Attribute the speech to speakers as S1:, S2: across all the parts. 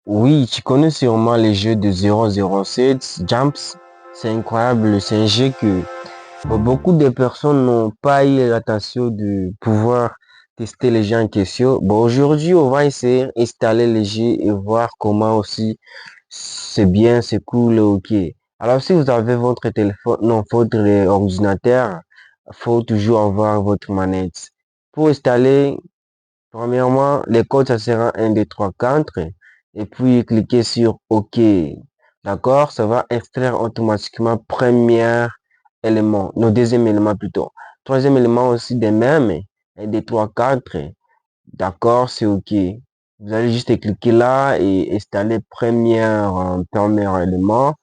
S1: Oui, tu connais sûrement les jeux de 007, Jumps. C'est incroyable, c'est un jeu que beaucoup de personnes n'ont pas eu l'attention de pouvoir tester les jeux en question. Bon, aujourd'hui, on va essayer d'installer les jeux et voir comment aussi c'est bien, c'est cool, ok. Alors, si vous avez votre téléphone, non, votre ordinateur, faut toujours avoir votre manette. Pour installer, premièrement, les codes, ça sera 1, 2, 3, 4. Et puis, cliquez sur OK. D'accord? Ça va extraire automatiquement premier élément, non, deuxième élément plutôt. Troisième élément aussi des mêmes. 1, 2, 3, 4. D'accord? C'est OK. Vous allez juste cliquer là et installer premier élément.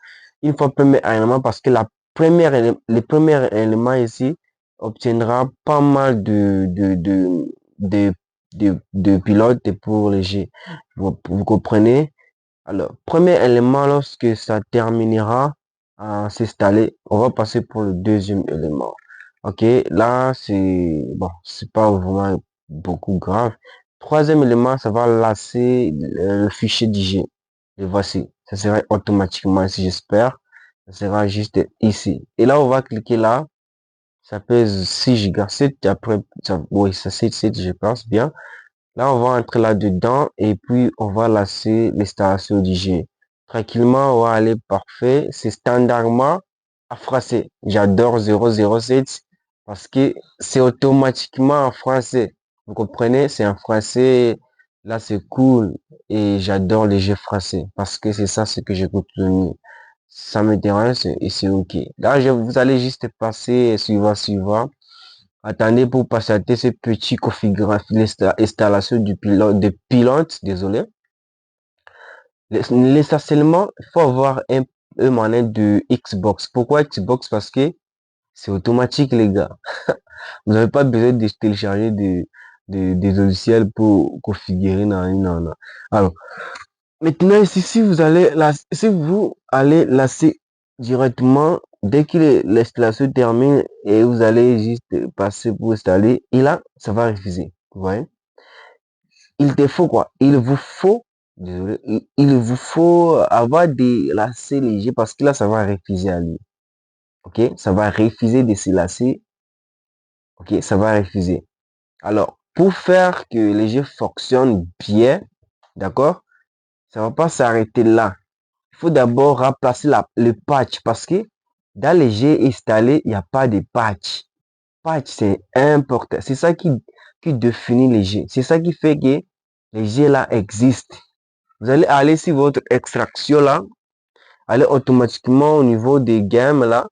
S1: Une fois premier élément, parce que le premier élément ici obtiendra pas mal de, de pilotes pour les G. Vous comprenez? Alors, premier élément, lorsque ça terminera à s'installer, on va passer pour le deuxième élément. Ok, là, c'est bon, c'est pas vraiment beaucoup grave. Troisième élément, ça va lasser le fichier DJ. Et voici, ça sera automatiquement ici, j'espère. Ça sera juste ici. Et là, on va cliquer là. Ça pèse 6 Go. 7, après, ça, oui, ça c'est 7, je pense bien. Là, on va entrer là-dedans et puis on va lancer l'installation du jeu. Tranquillement, on va aller parfait. C'est standardement en français. J'adore 007 parce que c'est automatiquement en français. Vous comprenez? C'est en français. Là, c'est cool et j'adore les jeux français parce que c'est ça ce que j'ai retenu. Ça m'intéresse et c'est OK. Là, vous allez juste passer suivant. Attendez pour patienter ce petit configuration, l'installation du pilote, désolé. L'essentiellement, il faut avoir un manette de Xbox. Pourquoi Xbox? Parce que c'est automatique, les gars. Vous n'avez pas besoin de télécharger des logiciels pour configurer. Non, non, non. Alors, maintenant, ici, si vous allez lasser directement, dès que l'installation termine et vous allez juste passer pour installer, et là, ça va refuser. Vous voyez? Il te faut quoi? Désolé, il vous faut avoir des lacets légers parce que là, ça va refuser à lui. Ok? Ça va refuser de se lasser. Ok? Ça va refuser. Alors, pour faire que les jeux fonctionnent bien, d'accord? Ça va pas s'arrêter là. Il faut d'abord remplacer le patch parce que dans les jeux installés, il n'y a pas de patch. Patch, c'est important. C'est ça qui définit les jeux. C'est ça qui fait que les jeux là existent. Vous allez aller sur votre extraction là, aller automatiquement au niveau des games là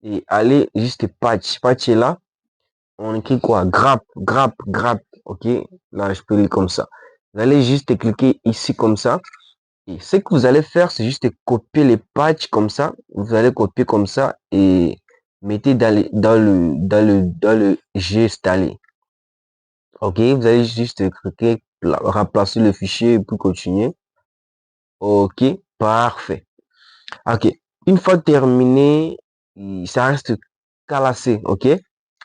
S1: et aller juste patch. Patch est là, on écrit quoi? Grap. Ok, là je peux lire comme ça. Vous allez juste cliquer ici comme ça. Et ce que vous allez faire, c'est juste copier les patchs comme ça. Vous allez copier comme ça et mettez dans le G installé. Ok, vous allez juste cliquer, remplacer le fichier et puis continuer. Ok, parfait. Ok, une fois terminé, ça reste qu'à lasser. Ok,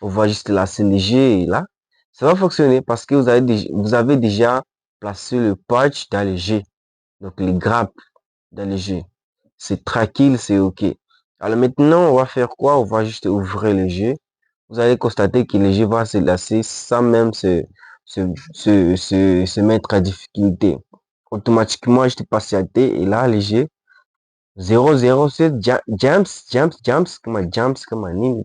S1: on va juste lasser le G là. Ça va fonctionner parce que vous avez déjà placé le patch dans le G. Donc les grappes dans le jeu. C'est tranquille, c'est OK. Alors maintenant, on va faire quoi? On va juste ouvrir le jeu. Vous allez constater que le jeu va se lasser sans même se mettre à difficulté. Automatiquement, je te patienté et là, le jeu 007 comme un nini,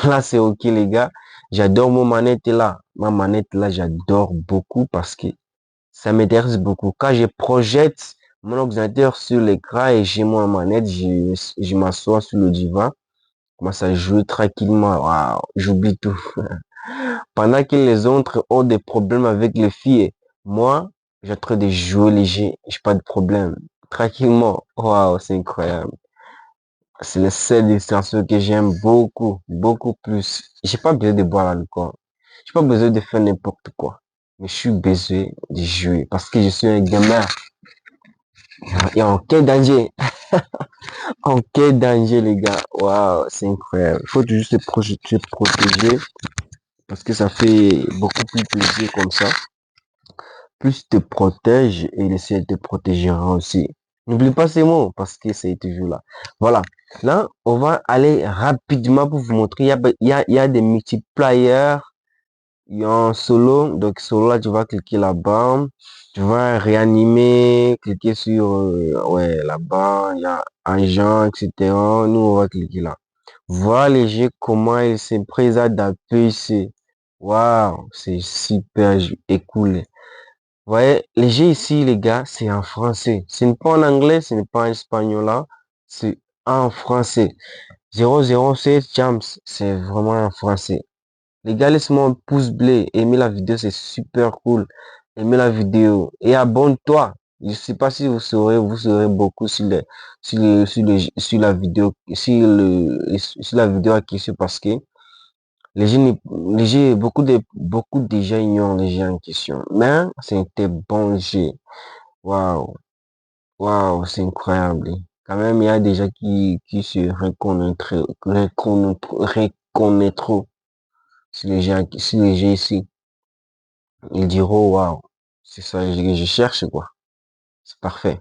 S1: là, c'est OK, les gars. J'adore mon manette là. Ma manette là, j'adore beaucoup parce que ça m'intéresse beaucoup. Quand je projette mon ordinateur sur l'écran et j'ai mon manette, je m'assois sur le divan, commence à jouer tranquillement. Waouh, j'oublie tout. Pendant que les autres ont des problèmes avec les filles, moi, j'ai en train de jouer léger, j'ai pas de problème. Tranquillement. Waouh, c'est incroyable. C'est la seule distraction que j'aime beaucoup, beaucoup plus. J'ai pas besoin de boire l'alcool. J'ai pas besoin de faire n'importe quoi. Mais je suis besoin de jouer parce que je suis un gamer. Et en quel danger? En quel danger, les gars? Waouh, c'est incroyable. Il faut juste se protéger parce que ça fait beaucoup plus plaisir comme ça. plus te protège et le ciel te protégera aussi. N'oublie pas ces mots parce que c'est toujours là. Voilà. Là, on va aller rapidement pour vous montrer. Il y a des multipliers. Il y a un solo. Donc, solo, là, tu vas cliquer là-bas. Tu vas réanimer, cliquer sur, ouais, là-bas. Il y a agent, etc. Nous, on va cliquer là. Voir les jeux, comment il se présente dans PC. Waouh, c'est super et cool. Vous voyez, les jeux ici, les gars, c'est en français. Ce n'est pas en anglais, ce n'est pas en espagnol là. C'est en français. 007 Jams, c'est vraiment en français. Les gars, laisse-moi un pouce bleu. Aimez la vidéo, c'est super cool. Aimez la vidéo. Et abonne-toi. Je sais pas si vous serez beaucoup sur la vidéo, sur la vidéo à question parce que beaucoup de gens ignorent les jeux en question. Mais c'était bon jeu. Waouh, waouh, c'est incroyable. Quand même, il y a des gens qui se reconnaîtront sur les jeux ici. Ils diront, waouh, c'est ça que je cherche, quoi. C'est parfait.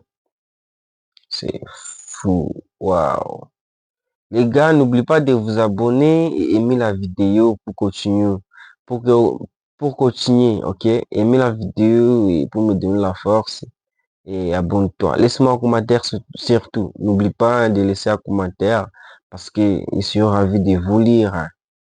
S1: C'est fou. Waouh. Les gars, n'oubliez pas de vous abonner et aimer la vidéo pour continuer. Pour que, pour continuer, ok? Aimez la vidéo et pour me donner la force. Et abonne-toi. Laisse-moi un commentaire surtout. N'oublie pas de laisser un commentaire parce que je suis ravi de vous lire.